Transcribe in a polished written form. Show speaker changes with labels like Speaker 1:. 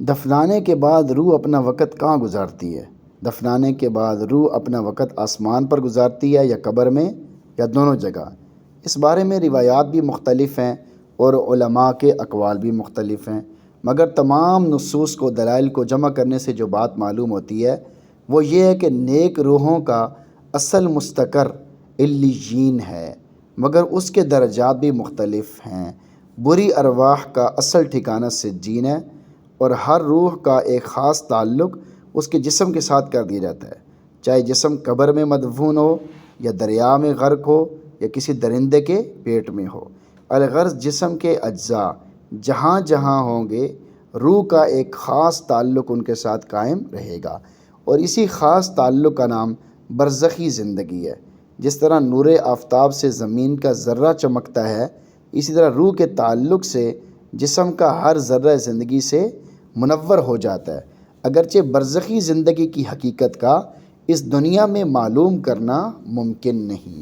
Speaker 1: دفنانے کے بعد روح اپنا وقت کہاں گزارتی ہے؟ دفنانے کے بعد روح اپنا وقت آسمان پر گزارتی ہے یا قبر میں یا دونوں جگہ؟ اس بارے میں روایات بھی مختلف ہیں اور علماء کے اقوال بھی مختلف ہیں، مگر تمام نصوص کو دلائل کو جمع کرنے سے جو بات معلوم ہوتی ہے وہ یہ ہے کہ نیک روحوں کا اصل مستقر علیین ہے، مگر اس کے درجات بھی مختلف ہیں۔ بری ارواح کا اصل ٹھکانہ سجین ہے، اور ہر روح کا ایک خاص تعلق اس کے جسم کے ساتھ کر دیا جاتا ہے، چاہے جسم قبر میں مدفون ہو یا دریا میں غرق ہو یا کسی درندے کے پیٹ میں ہو۔ الغرض جسم کے اجزاء جہاں جہاں ہوں گے، روح کا ایک خاص تعلق ان کے ساتھ قائم رہے گا، اور اسی خاص تعلق کا نام برزخی زندگی ہے۔ جس طرح نور آفتاب سے زمین کا ذرہ چمکتا ہے، اسی طرح روح کے تعلق سے جسم کا ہر ذرہ زندگی سے منور ہو جاتا ہے، اگرچہ برزخی زندگی کی حقیقت کا اس دنیا میں معلوم کرنا ممکن نہیں۔